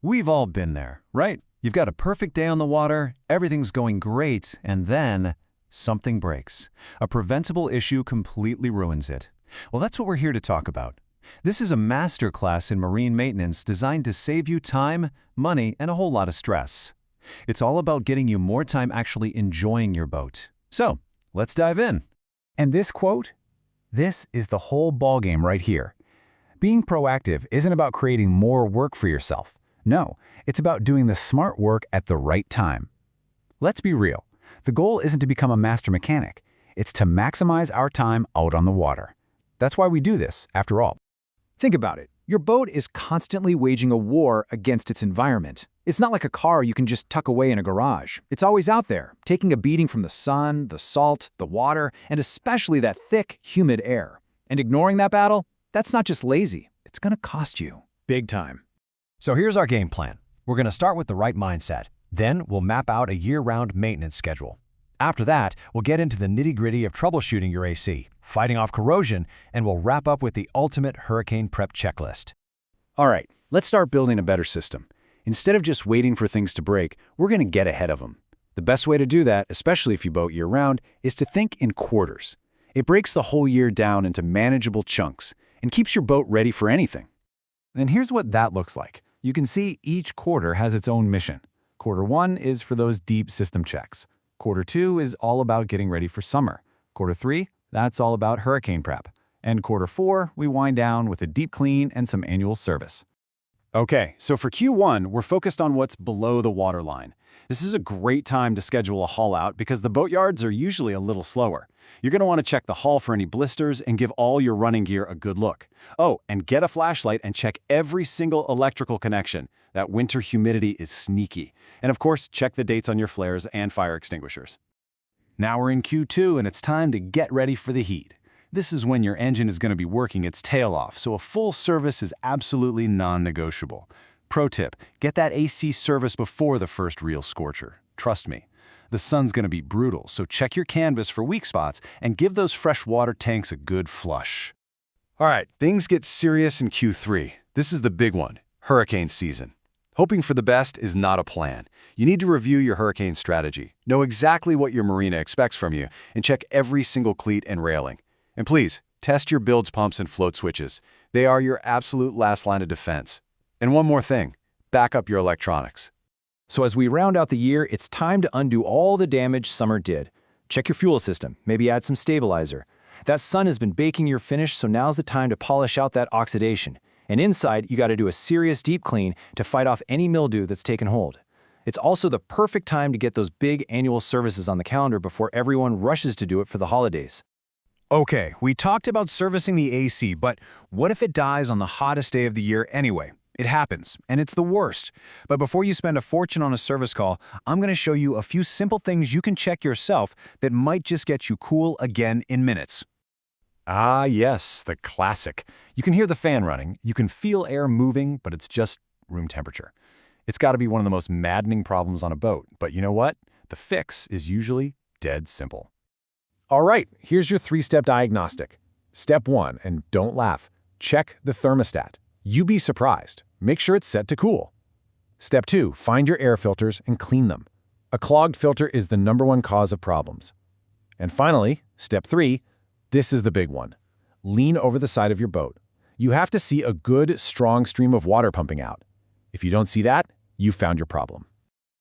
We've all been there, right? You've got a perfect day on the water, everything's going great, and then something breaks. A preventable issue completely ruins it. Well, that's what we're here to talk about. This is a masterclass in marine maintenance designed to save you time, money, and a whole lot of stress. It's all about getting you more time actually enjoying your boat. So, let's dive in. And this quote? This is the whole ballgame right here. Being proactive isn't about creating more work for yourself. No, it's about doing the smart work at the right time. Let's be real. The goal isn't to become a master mechanic. It's to maximize our time out on the water. That's why we do this, after all. Think about it. Your boat is constantly waging a war against its environment. It's not like a car you can just tuck away in a garage. It's always out there, taking a beating from the sun, the salt, the water, and especially that thick, humid air. And ignoring that battle, that's not just lazy. It's going to cost you. Big time. So here's our game plan. We're going to start with the right mindset. Then we'll map out a year-round maintenance schedule. After that, we'll get into the nitty-gritty of troubleshooting your AC, fighting off corrosion, and we'll wrap up with the ultimate hurricane prep checklist. All right, let's start building a better system. Instead of just waiting for things to break, we're going to get ahead of them. The best way to do that, especially if you boat year-round, is to think in quarters. It breaks the whole year down into manageable chunks and keeps your boat ready for anything. And here's what that looks like. You can see each quarter has its own mission. Quarter 1 is for those deep system checks. Quarter 2 is all about getting ready for summer. Quarter 3, that's all about hurricane prep. And Quarter 4, we wind down with a deep clean and some annual service. Okay, so for Q1, we're focused on what's below the waterline. This is a great time to schedule a haul out because the boatyards are usually a little slower. You're going to want to check the hull for any blisters and give all your running gear a good look. Oh, and get a flashlight and check every single electrical connection. That winter humidity is sneaky. And of course, check the dates on your flares and fire extinguishers. Now we're in Q2 and it's time to get ready for the heat. This is when your engine is going to be working its tail off, so a full service is absolutely non-negotiable. Pro tip, get that AC service before the first real scorcher. Trust me. The sun's going to be brutal, so check your canvas for weak spots and give those freshwater tanks a good flush. All right, things get serious in Q3. This is the big one, hurricane season. Hoping for the best is not a plan. You need to review your hurricane strategy, know exactly what your marina expects from you, and check every single cleat and railing. And please, test your bilge pumps and float switches. They are your absolute last line of defense. And one more thing, back up your electronics. So as we round out the year, it's time to undo all the damage summer did. Check your fuel system, maybe add some stabilizer. That sun has been baking your finish, so now's the time to polish out that oxidation. And inside, you got to do a serious deep clean to fight off any mildew that's taken hold. It's also the perfect time to get those big annual services on the calendar before everyone rushes to do it for the holidays. Okay, we talked about servicing the AC, but what if it dies on the hottest day of the year anyway? It happens, and it's the worst. But before you spend a fortune on a service call, I'm going to show you a few simple things you can check yourself that might just get you cool again in minutes. Ah, yes, the classic. You can hear the fan running, you can feel air moving, but it's just room temperature. It's got to be one of the most maddening problems on a boat, but you know what? The fix is usually dead simple. All right, here's your 3-step diagnostic. Step 1, and don't laugh, check the thermostat. You'd be surprised. Make sure it's set to cool. Step 2, find your air filters and clean them. A clogged filter is the #1 cause of problems. And finally, step 3, this is the big one. Lean over the side of your boat. You have to see a good, strong stream of water pumping out. If you don't see that, you found your problem.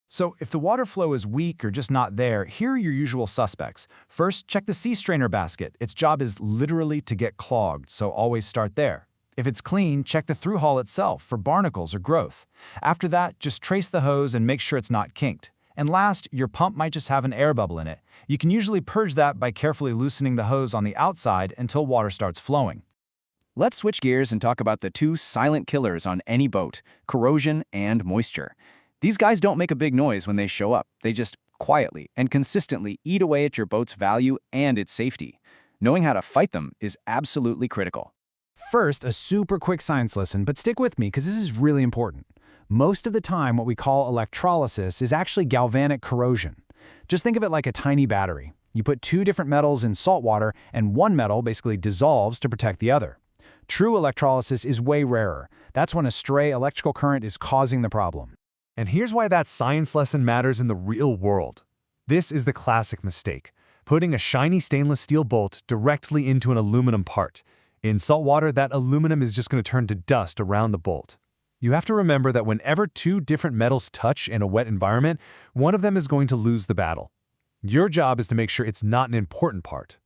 So if the water flow is weak or just not there, here are your usual suspects. First, check the sea strainer basket. Its job is literally to get clogged, so always start there. If it's clean, check the through hull itself for barnacles or growth. After that, just trace the hose and make sure it's not kinked. And last, your pump might just have an air bubble in it. You can usually purge that by carefully loosening the hose on the outside until water starts flowing. Let's switch gears and talk about the 2 silent killers on any boat, corrosion and moisture. These guys don't make a big noise when they show up. They just quietly and consistently eat away at your boat's value and its safety. Knowing how to fight them is absolutely critical. First, a super quick science lesson, but stick with me because this is really important. Most of the time, what we call electrolysis is actually galvanic corrosion. Just think of it like a tiny battery. You put 2 different metals in salt water, and one metal basically dissolves to protect the other. True electrolysis is way rarer. That's when a stray electrical current is causing the problem. And here's why that science lesson matters in the real world. This is the classic mistake, putting a shiny stainless steel bolt directly into an aluminum part. In salt water, that aluminum is just going to turn to dust around the bolt. You have to remember that whenever two different metals touch in a wet environment, one of them is going to lose the battle. Your job is to make sure it's not an important part.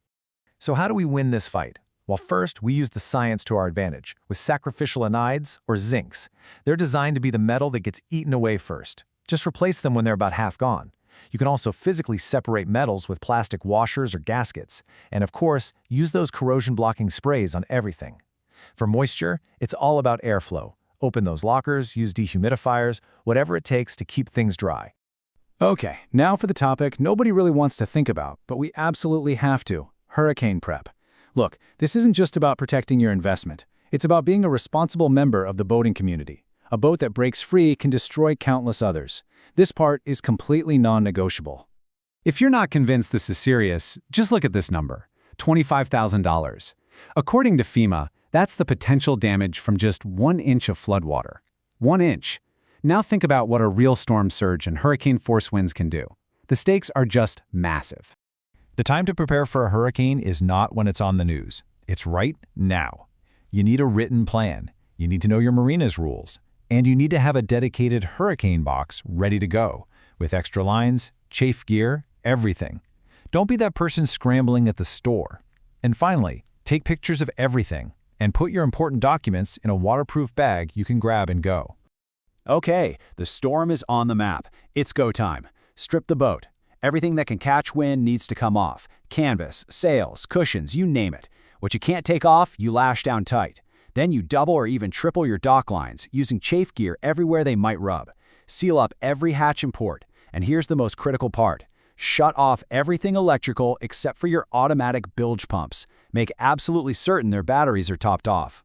So how do we win this fight? Well, first, we use the science to our advantage, with sacrificial anides, or zincs. They're designed to be the metal that gets eaten away first. Just replace them when they're about half gone. You can also physically separate metals with plastic washers or gaskets. And of course, use those corrosion-blocking sprays on everything. For moisture, it's all about airflow. Open those lockers, use dehumidifiers, whatever it takes to keep things dry. Okay, now for the topic nobody really wants to think about, but we absolutely have to: hurricane prep. Look, this isn't just about protecting your investment. It's about being a responsible member of the boating community. A boat that breaks free can destroy countless others. This part is completely non-negotiable. If you're not convinced this is serious, just look at this number: $25,000. According to FEMA, that's the potential damage from just 1 inch of floodwater. 1 inch. Now think about what a real storm surge and hurricane force winds can do. The stakes are just massive. The time to prepare for a hurricane is not when it's on the news. It's right now. You need a written plan. You need to know your marina's rules. And you need to have a dedicated hurricane box ready to go, with extra lines, chafe gear, everything. Don't be that person scrambling at the store. And finally, take pictures of everything and put your important documents in a waterproof bag you can grab and go. Okay, the storm is on the map. It's go time. Strip the boat. Everything that can catch wind needs to come off. Canvas, sails, cushions, you name it. What you can't take off, you lash down tight. Then you double or even triple your dock lines, using chafe gear everywhere they might rub. Seal up every hatch and port. And here's the most critical part: shut off everything electrical except for your automatic bilge pumps. Make absolutely certain their batteries are topped off.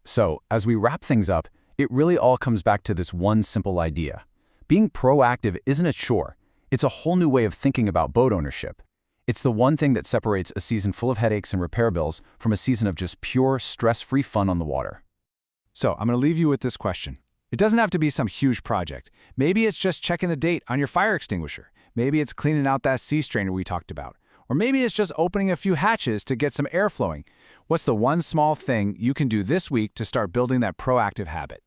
So, as we wrap things up, it really all comes back to this one simple idea. Being proactive isn't a chore. It's a whole new way of thinking about boat ownership. It's the one thing that separates a season full of headaches and repair bills from a season of just pure, stress-free fun on the water. So, I'm going to leave you with this question. It doesn't have to be some huge project. Maybe it's just checking the date on your fire extinguisher. Maybe it's cleaning out that sea strainer we talked about. Or maybe it's just opening a few hatches to get some air flowing. What's the one small thing you can do this week to start building that proactive habit?